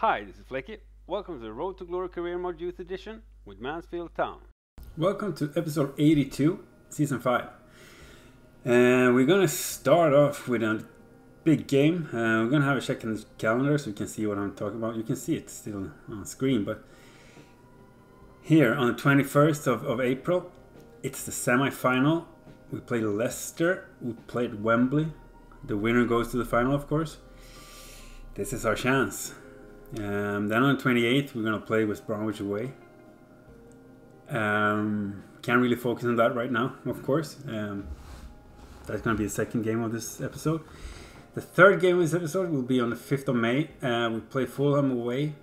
Hi, this is Flecky. Welcome to the Road to Glory Career Mode Youth Edition with Mansfield Town. Welcome to episode 82, season 5. We're going to start off with a big game. We're going to have a check in the calendar so you can see what I'm talking about. You can see it still on screen, but here on the 21st of April, it's the semi-final. We played Leicester, we played Wembley. The winner goes to the final, of course. This is our chance. Then on the 28th, we're going to play West Bromwich away. Can't really focus on that right now, of course. That's going to be the second game of this episode. The third game of this episode will be on the 5th of May. We play Fulham away.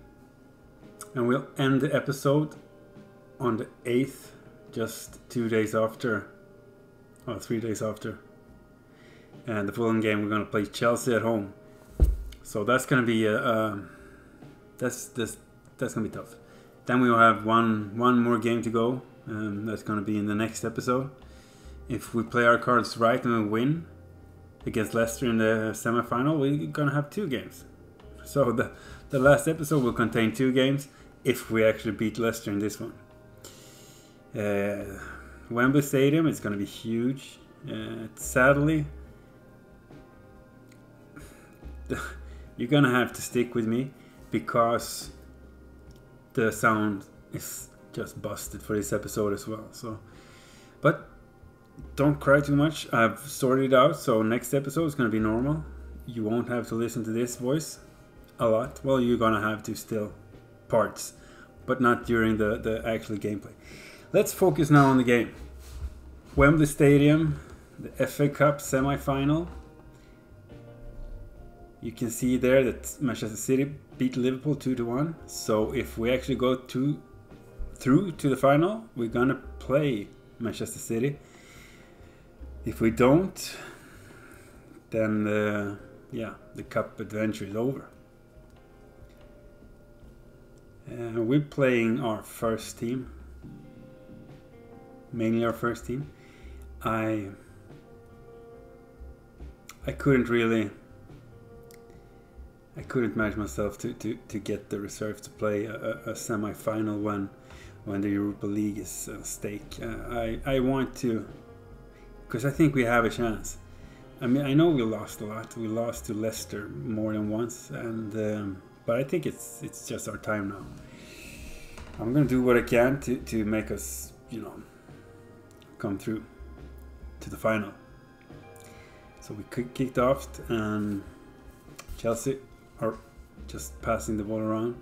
And we'll end the episode on the 8th, just 2 days after, or 3 days after. And the Fulham game, we're going to play Chelsea at home. So that's going to be that's gonna be tough. Then we will have one more game to go. That's gonna be in the next episode. If we play our cards right and we win against Leicester in the semi-final, we're gonna have 2 games. So the last episode will contain 2 games if we actually beat Leicester in this one. Wembley Stadium is gonna be huge. Sadly, you're gonna have to stick with me, because the sound is just busted for this episode as well. So, but don't cry too much. I've sorted it out, so next episode is going to be normal. You won't have to listen to this voice a lot. Well, you're going to have to still parts, but not during the actual gameplay. Let's focus now on the game. Wembley Stadium, the FA Cup semi-final. You can see there that Manchester City beat Liverpool 2-1. So if we actually go through to the final, we're gonna play Manchester City. If we don't, then the cup adventure is over. We're playing our first team, mainly our first team. I couldn't manage myself to get the reserves to play a semi-final when the Europa League is at stake. I want to, because I think we have a chance. I mean, I know we lost a lot. We lost to Leicester more than once, and but I think it's just our time now. I'm gonna do what I can to make us, come through to the final. So we kicked off, and Chelsea are just passing the ball around.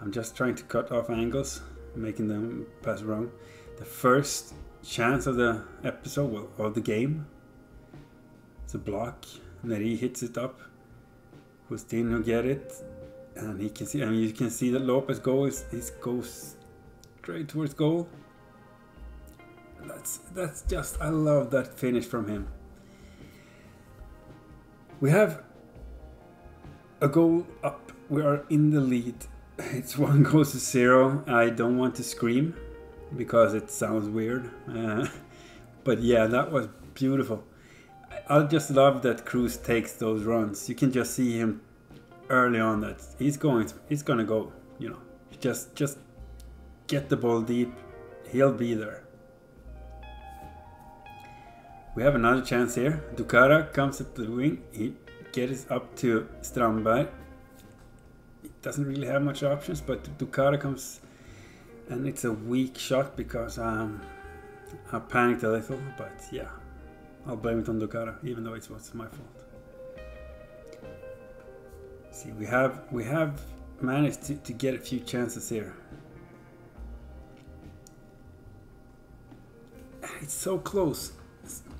I'm just trying to cut off angles, making them pass around. The first chance of the episode, well, of the game, it's a block. Neri hits it up. Justinho get it, and he can see. I mean, you can see that Lopez goes straight towards goal. That's just, I love that finish from him. We have a goal up. We are in the lead. It's 1-0. I don't want to scream because it sounds weird. But yeah, that was beautiful. I just love that Cruz takes those runs. You can just see him early on that he's gonna go. Just get the ball deep. He'll be there. We have another chance here. Dukara comes at the wing. He gets up to Strandberg. He doesn't really have much options, but Dukara comes, and it's a weak shot because I panicked a little. But yeah, I'll blame it on Dukara, even though it was my fault. See, we have managed to get a few chances here. It's so close.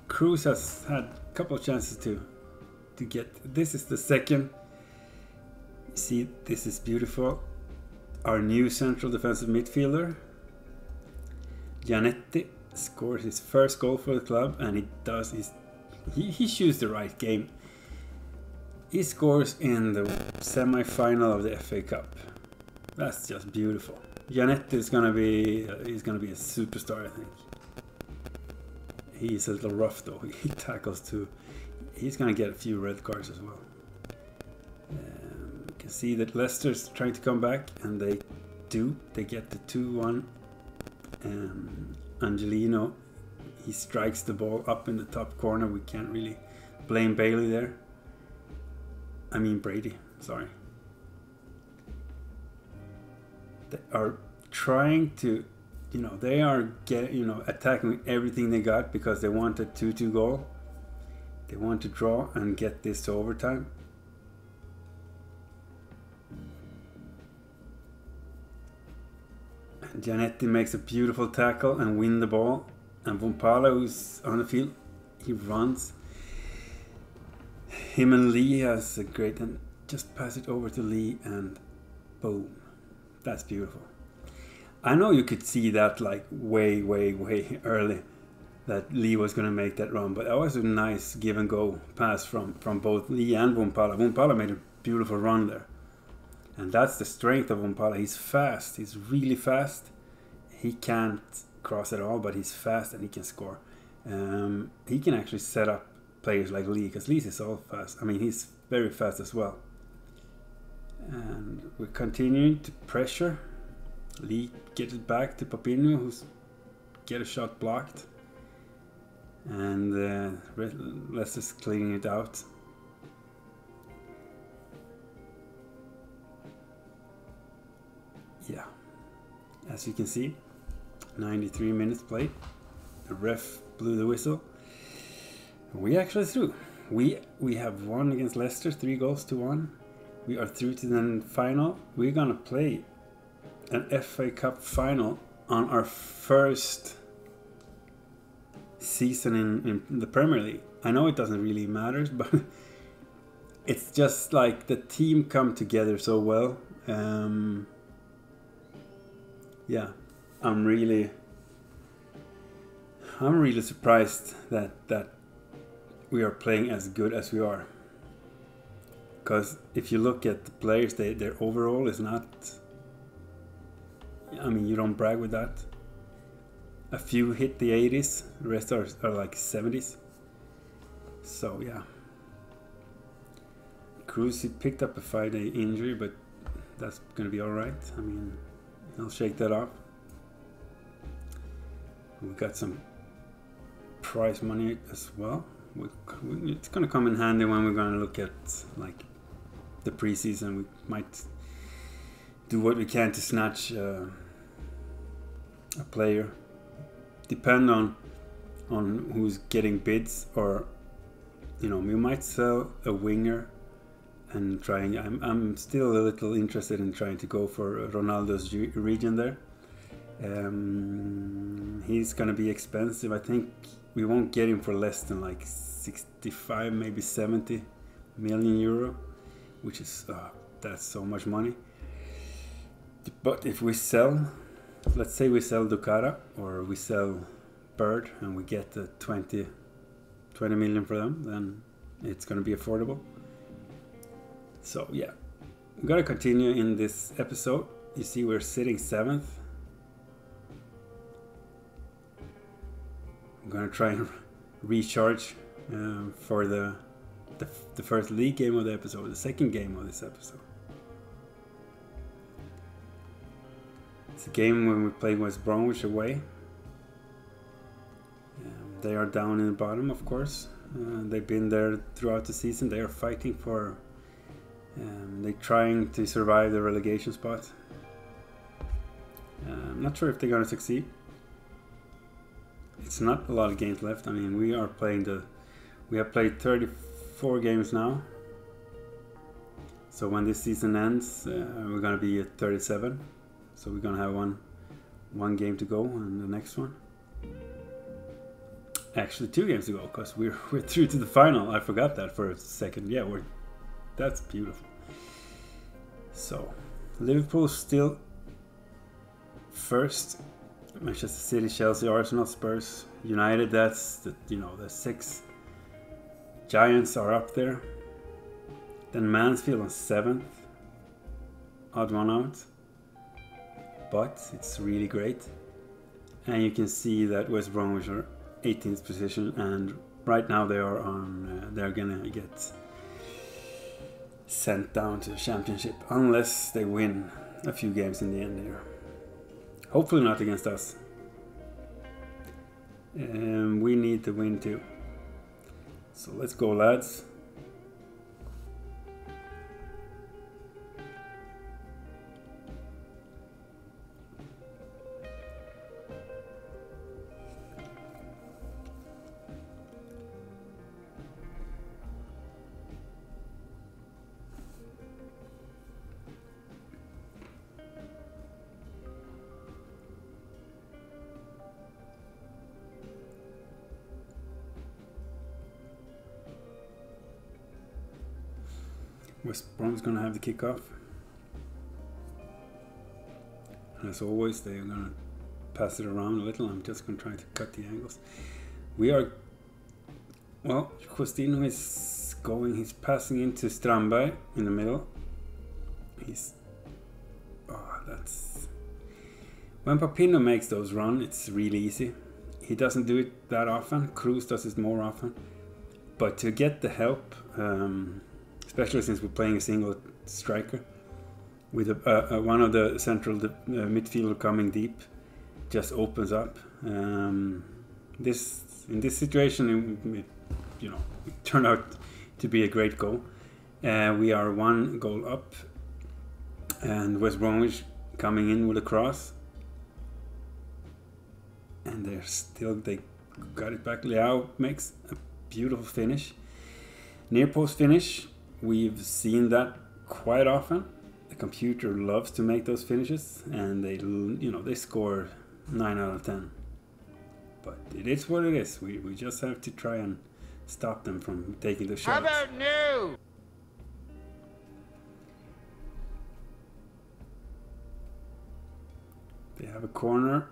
Cruz has had a couple of chances to get. This is the second. See, this is beautiful. Our new central defensive midfielder, Gianetti, scores his first goal for the club, and he shoots the right game. He scores in the semi-final of the FA Cup. That's just beautiful. Gianetti is gonna be a superstar, I think. He's a little rough though. He tackles too. He's gonna get a few red cards as well. You can see that Leicester's trying to come back, and they do. They get the 2-1. Angelino, he strikes the ball up in the top corner. We can't really blame Bailey there. I mean Brady, sorry. They are trying to, they are attacking with everything they got because they want a 2-2 goal. They want to draw and get this to overtime. And Giannetti makes a beautiful tackle and win the ball. And Vumpala, who's on the field, he runs. Him and Lee has a great, and just pass it over to Lee and boom. That's beautiful. I know you could see that like way early, that Lee was going to make that run, but that was a nice give and go pass from both Lee and Vumpala. Vumpala made a beautiful run there. And that's the strength of Vumpala. He's fast. He's really fast. He can't cross at all, but he's fast and he can score. He can actually set up players like Lee, because Lee is all fast. I mean, he's very fast as well. And we're continuing to pressure. Lee gets it back to Papinho, who's get a shot blocked. And Leicester's cleaning it out. Yeah, as you can see, 93 minutes played. The ref blew the whistle. We actually through. We have won against Leicester, 3-1. We are through to the final. We're gonna play an FA Cup final on our first season in the Premier League. I know it doesn't really matter, but it's just like the team come together so well. Yeah, I'm really surprised that we are playing as good as we are. Because if you look at the players, their overall is not. I mean, you don't brag with that. A few hit the 80s, the rest are like 70s. So yeah. Cruz, he picked up a 5-day injury, but that's gonna be alright. I mean, he'll shake that off. We got some prize money as well. It's gonna come in handy when we're gonna look at like the preseason. We might do what we can to snatch a player. Depend on who's getting bids, or we might sell a winger and trying. I'm still a little interested in trying to go for Ronaldo's region there. He's gonna be expensive. I think we won't get him for less than like 65, maybe 70 million euro, which is that's so much money. But if we sell, let's say we sell Ducara or we sell Bird and we get the 20 million for them, then it's gonna be affordable. So yeah, we gotta continue in this episode. You see, we're sitting 7th. I'm gonna try and recharge for the first league game of the episode, the second game of this episode. It's a game when we played West Bromwich away. They are down in the bottom, of course. They've been there throughout the season. They are fighting for. They're trying to survive the relegation spot. I'm not sure if they're gonna succeed. It's not a lot of games left. I mean, we have played 34 games now. So when this season ends, we're gonna be at 37. So we're gonna have one game to go, and the next one. Actually, 2 games to go, because we're through to the final. I forgot that for a second. Yeah, that's beautiful. So Liverpool still first. Manchester City, Chelsea, Arsenal, Spurs, United. That's the 6 giants are up there. Then Mansfield on 7th, odd one out, but it's really great. And you can see that West Bromwich are 18th position, and right now they are on. They're gonna get sent down to the championship unless they win a few games in the end here. Hopefully not against us. We need to win too. So let's go, lads. West Brom's going to have the kickoff. And as always, they are going to pass it around a little. I'm just going to try to cut the angles. We are... Well, Justinho is going... He's passing into Strandberg in the middle. He's... Oh, that's... When Papino makes those runs, it's really easy. He doesn't do it that often. Cruz does it more often. But to get the help... especially since we're playing a single striker with one of the central midfielder coming deep, just opens up. In this situation, it turned out to be a great goal. We are 1 goal up, and West Bromwich coming in with a cross, and they got it back. Leao makes a beautiful finish, near post finish. We've seen that quite often. The computer loves to make those finishes, and they score 9 out of 10. But it is what it is. We just have to try and stop them from taking the shots. How about new? They have a corner,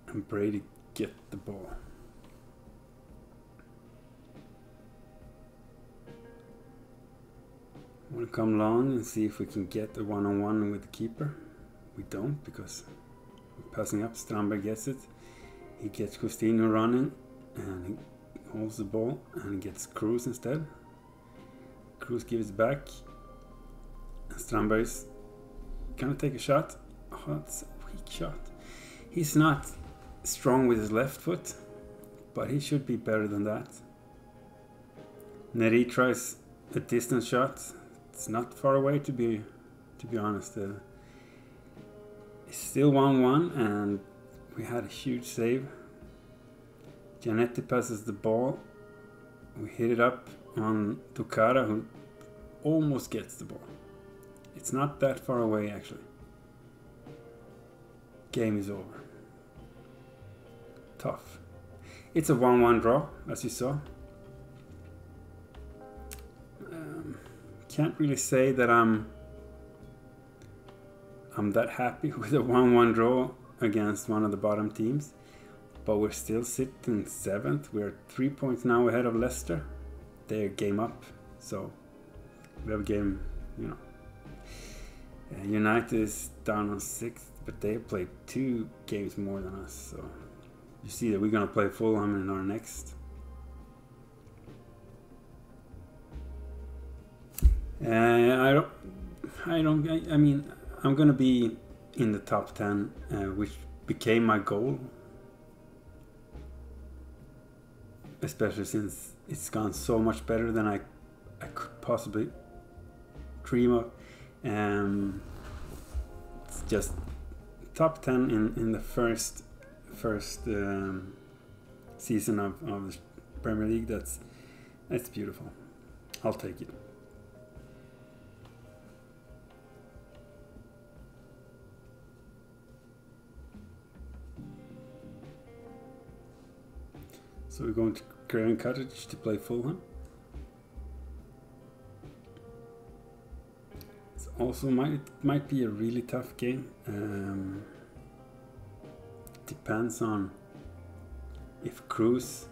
and Brady get the ball. Want to come along and see if we can get a one-on-one with the keeper. We don't, because we're passing up. Strandberg gets it. He gets Justinho running, and he holds the ball and gets Cruz instead. Cruz gives it back, and Strandberg's gonna take a shot. Oh, that's a weak shot. He's not strong with his left foot, but he should be better than that. Neri tries a distance shot. It's not far away, to be honest. It's still 1-1, and we had a huge save. Giannetti passes the ball. We hit it up on Tukara, who almost gets the ball. It's not that far away, actually. Game is over. Tough. It's a 1-1 draw, as you saw. Can't really say that I'm that happy with a 1-1 draw against one of the bottom teams, but we're still sitting 7th. We're 3 points now ahead of Leicester. They're game up, so we have a game. United is down on 6th, but they played 2 games more than us, so you see that we're gonna play Fulham in our next. I mean, I'm gonna be in the top 10, which became my goal, especially since it's gone so much better than I could possibly dream of. It's just top 10 in the first season of the Premier League. That's beautiful. I'll take it. So we're going to Craven Cottage to play Fulham. It's also might be a really tough game. Depends on if Cruz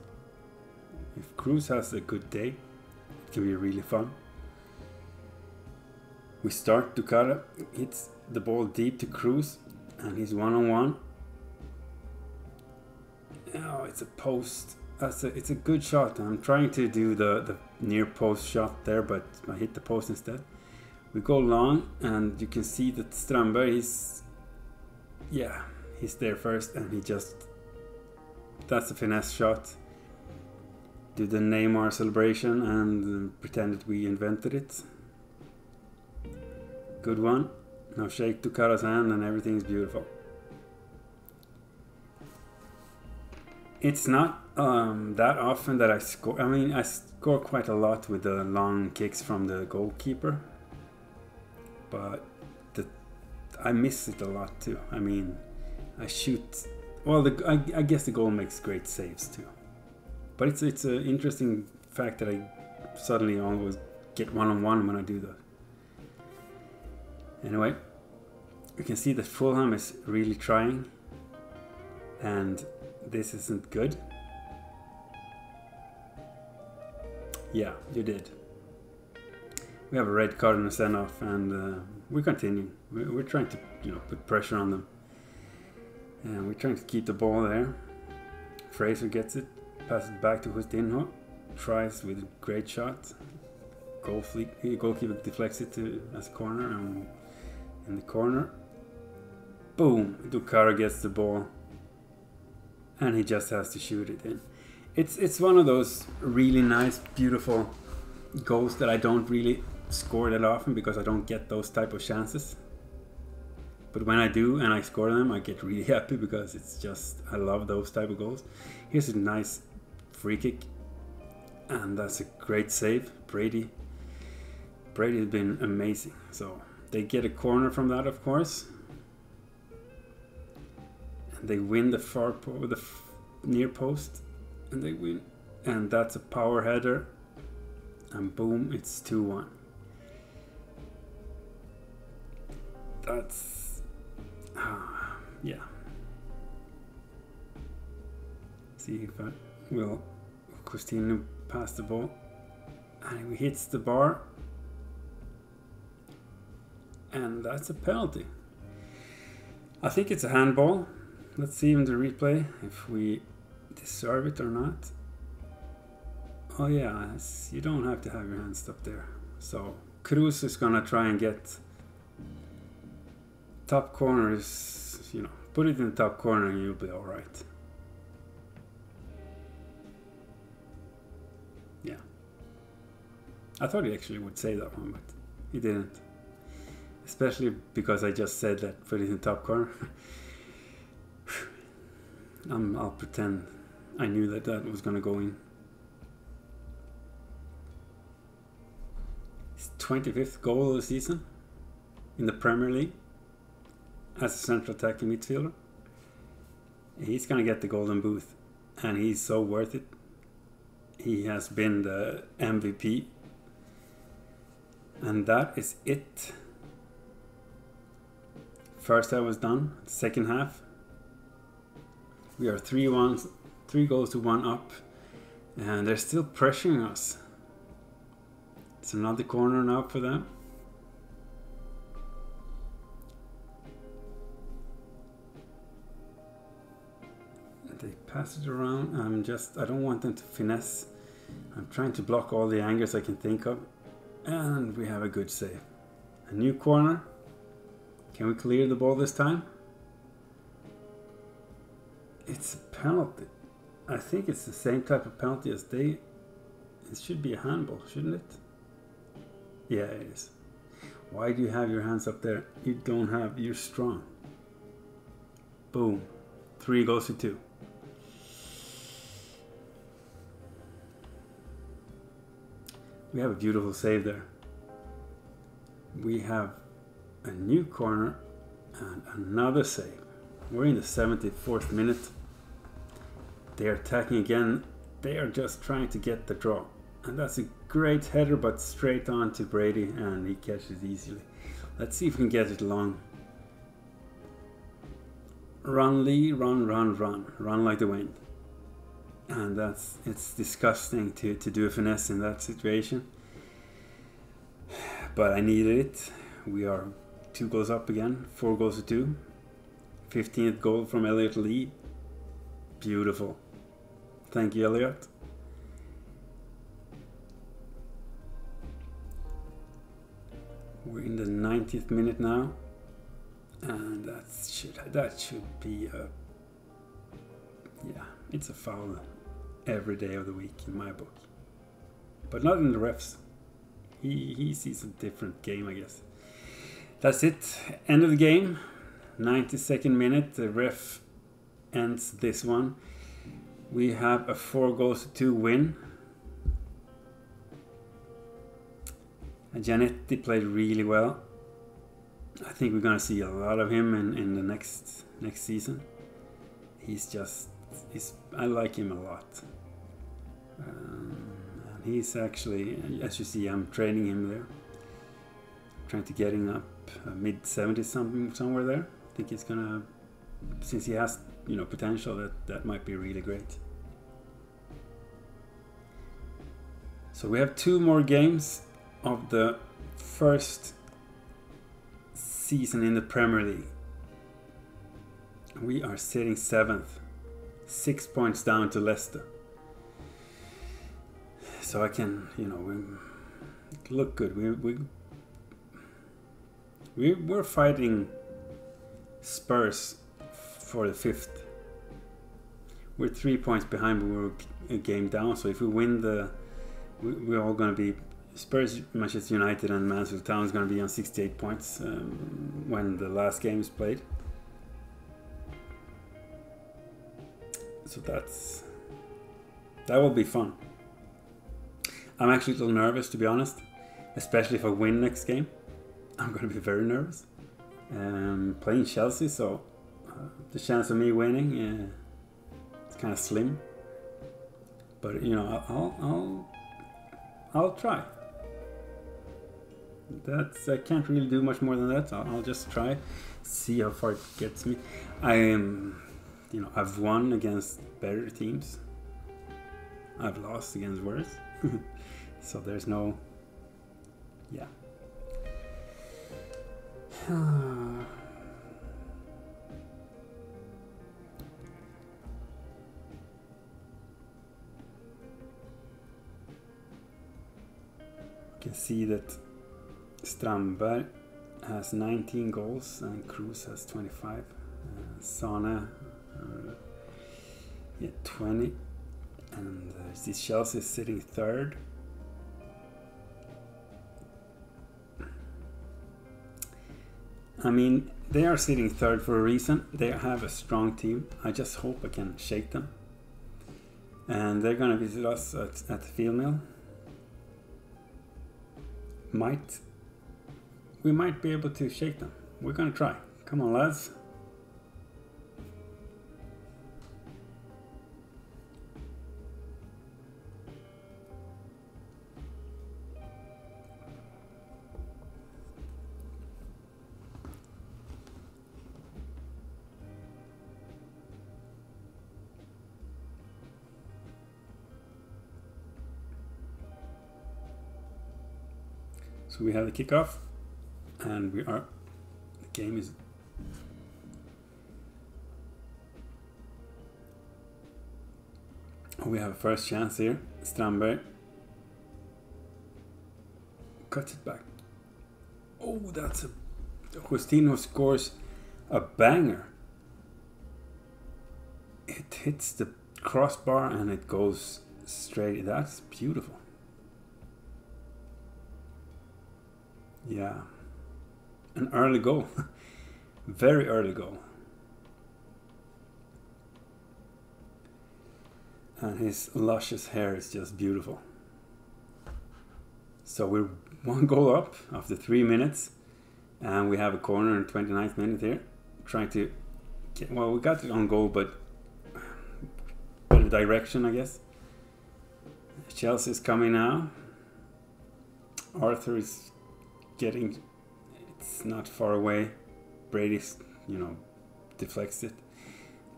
has a good day. It can be really fun. We start. Ducara hits the ball deep to Cruz, and he's 1-on-1. Oh, it's a post. it's a good shot. I'm trying to do the near post shot there, but I hit the post instead. We go long, and you can see that Strandberg, he's there first, and that's a finesse shot. Do the Neymar celebration and pretend that we invented it. Good one. Now shake Ducara's hand and everything's beautiful. It's not that often that I score. I mean, I score quite a lot with the long kicks from the goalkeeper, but I miss it a lot too. I mean, I shoot. Well, I guess the goal makes great saves too. But it's an interesting fact that I suddenly always get one-on-one when I do that. Anyway, you can see that Fulham is really trying, and this isn't good. Yeah, you did. We have a red card and a send-off, and we're continuing. We're trying to, put pressure on them, and we're trying to keep the ball there. Fraser gets it, passes it back to Justinho, tries with a great shot. Goalkeeper deflects it as a corner, and in the corner, boom! Ducara gets the ball, and he just has to shoot it in. It's one of those really nice, beautiful goals that I don't really score that often because I don't get those type of chances. But when I do and I score them, I get really happy because it's just, I love those type of goals. Here's a nice free kick, and that's a great save. Brady has been amazing. So they get a corner from that, of course, and they win the near post, and they win, and that's a power header, and boom, it's 2-1. That's yeah. See if I will. Justinho pass the ball, and he hits the bar, and that's a penalty. I think it's a handball. Let's see in the replay if we deserve it or not. Oh yeah, you don't have to have your hands up there. So Cruz is gonna try and get top corners, put it in the top corner and you'll be alright. Yeah. I thought he actually would say that one, but he didn't. Especially because I just said that, put it in the top corner. I'll pretend I knew that was gonna go in. His 25th goal of the season in the Premier League as a central attacking midfielder. He's gonna get the golden boot, and he's so worth it. He has been the MVP, and that is it. First half was done. Second half, we are 3-1, 3 goals to 1 up, and they're still pressuring us. It's another corner now for them. They pass it around. I don't want them to finesse. I'm trying to block all the angles I can think of, and we have a good save. A new corner. Can we clear the ball this time? It's a penalty. I think it's the same type of penalty as they. It should be a handball, shouldn't it? Yeah, it is. Why do you have your hands up there? You don't have. You're strong. Boom. 3 goes to 2. We have a beautiful save there. We have a new corner and another save. We're in the 74th minute. They are attacking again. They are just trying to get the draw. And that's a great header, but straight on to Brady, and he catches easily. Let's see if we can get it long. Run, Lee, run, run, run. Run like the wind. And it's disgusting to do a finesse in that situation. But I needed it. We are 2 goals up again. 4 goals to 2. 15th goal from Elliott Lee. Beautiful. Thank you, Elliott. We're in the 90th minute now, and that should be a, yeah, it's a foul every day of the week in my book, but not in the refs. He sees a different game, I guess. That's it. End of the game. 92nd minute. The ref ends this one. We have a 4-2 win. Giannetti played really well. I think we're gonna see a lot of him in the next season. I like him a lot. And he's actually, as you see, I'm training him there. Trying to get him up mid-70s somewhere there. I think he's gonna, since he has potential, that might be really great. So we have 2 more games of the first season in the Premier League. We are sitting 7th, 6 points down to Leicester. So I can, we look good. We're fighting Spurs for the 5th. We're 3 points behind, but we're a game down. So if we win we're all going to be Spurs, Manchester United, and Mansfield Town is going to be on 68 points when the last game is played. So that will be fun. I'm actually a little nervous, to be honest, especially if I win next game. I'm going to be very nervous. Playing Chelsea, so the chance of me winning it's kind of slim. But I'll try. I can't really do much more than that. I'll just try, see how far it gets me. I've won against better teams. I've lost against worse. So there's no, yeah. You can see that Strandberg has 19 goals and Cruz has 25. Sana 20, and this Chelsea is sitting 3rd. I mean, they are sitting 3rd for a reason. They have a strong team. I just hope I can shake them. And they're gonna visit us at the field mill. We might be able to shake them. We're gonna try. Come on, lads. So we have the kickoff, and the game is, we have a first chance here. Strandberg cuts it back. Oh, that's Justinho scores a banger. It hits the crossbar and it goes straight. That's beautiful. Yeah, an early goal. Very early goal. And his luscious hair is just beautiful. So we're 1 goal up after 3 minutes, and we have a corner in 29th minute here. Trying to get, well, we got it on goal, but better direction, I guess. Chelsea is coming now. Arthur is getting, it's not far away. Brady's, deflects it.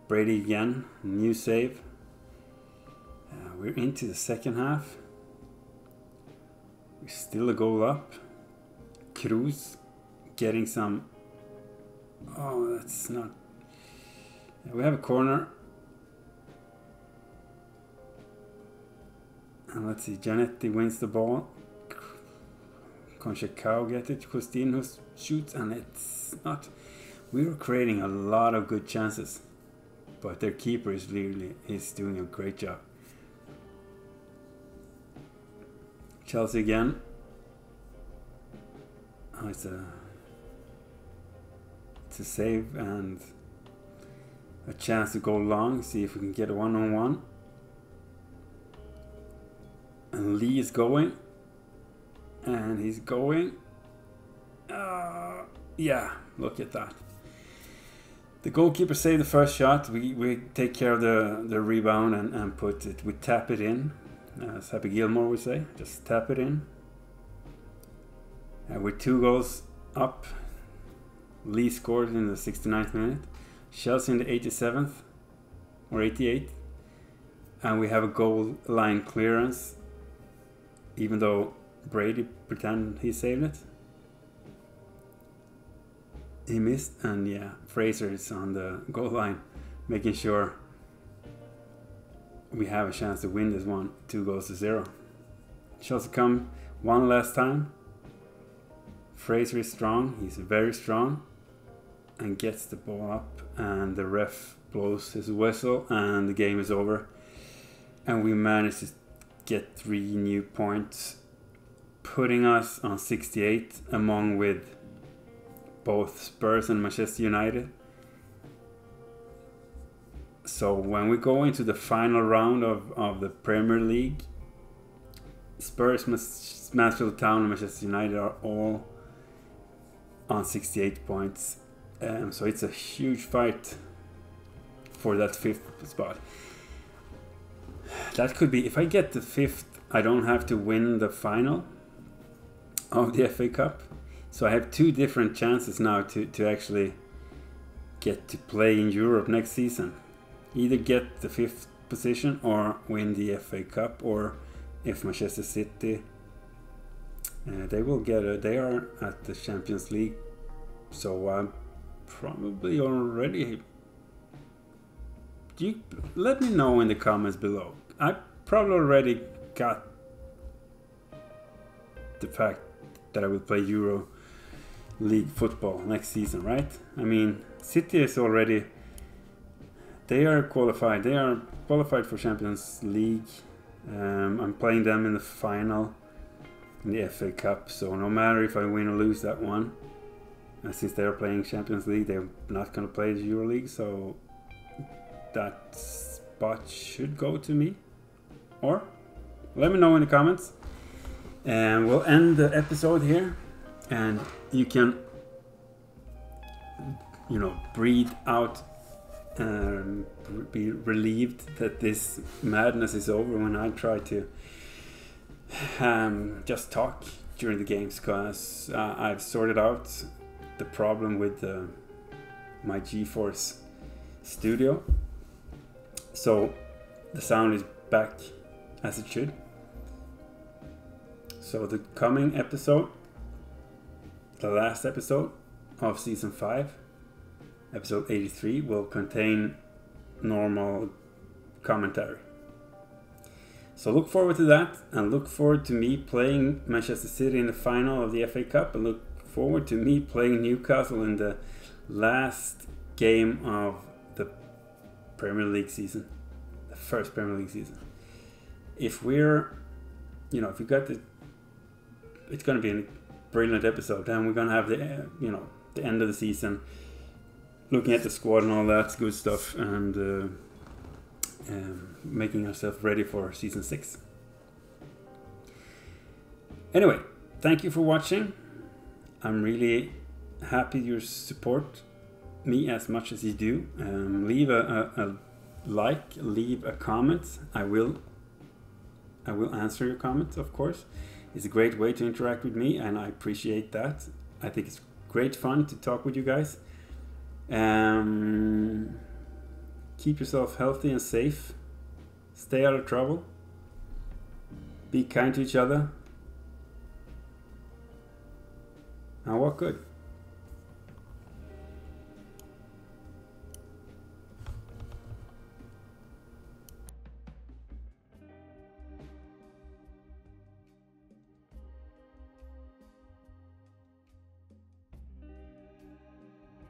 Brady again, new save. We're into the second half. We're still a goal up. Cruz getting some, oh, that's not, we have a corner. And let's see, Giannetti wins the ball. Conchacao gets it. Justinho shoots, and it's not. We were creating a lot of good chances, but their keeper is doing a great job. Chelsea again. Oh, it's a save and a chance to go long. See if we can get a one-on-one. And Lee is going. And he's going. Yeah, look at that. The goalkeeper saved the first shot. We take care of the rebound and put it. We tap it in, as Happy Gilmore would say. Just tap it in. And we're 2 goals up. Lee scored in the 69th minute. Chelsea in the 87th or 88th. And we have a goal line clearance, even though Brady pretend he saved it. He missed, and yeah, Fraser is on the goal line, making sure we have a chance to win this one. 2-0. Chelsea come one last time. Fraser is strong, he's very strong, and gets the ball up, and the ref blows his whistle, and the game is over. And we managed to get 3 new points, putting us on 68, among with both Spurs and Manchester United. So when we go into the final round of the Premier League, Spurs, Mansfield Town and Manchester United are all on 68 points. So it's a huge fight for that 5th spot. That could be, if I get the 5th, I don't have to win the final of the FA Cup. So I have 2 different chances now to actually get to play in Europe next season. Either get the 5th position or win the FA Cup, or if Manchester City, they are at the Champions League. So I'm probably already. Let me know in the comments below. I probably already got the fact that I will play Euro League football next season, right? I mean, City is already. They are qualified. They are qualified for Champions League. I'm playing them in the final in the FA Cup. So no matter if I win or lose that one, since they are playing Champions League, they're not going to play the Euro League. So that spot should go to me. Or let me know in the comments. And we'll end the episode here. And you can, breathe out and be relieved that this madness is over when I try to just talk during the games, because I've sorted out the problem with my GeForce Studio. So the sound is back as it should. So the coming episode, the last episode of season 5, episode 83, will contain normal commentary. So look forward to that, and look forward to me playing Manchester City in the final of the FA Cup, and look forward to me playing Newcastle in the last game of the Premier League season, the first Premier League season. If we're, if we got the, it's going to be a brilliant episode. Then we're going to have the, the end of the season, looking at the squad and all that good stuff, and making ourselves ready for season 6. Anyway, thank you for watching. I'm really happy you support me as much as you do. Leave a like, leave a comment. I will answer your comments, of course. It's a great way to interact with me, and I appreciate that. I think it's great fun to talk with you guys. Keep yourself healthy and safe. Stay out of trouble. Be kind to each other. And walk good.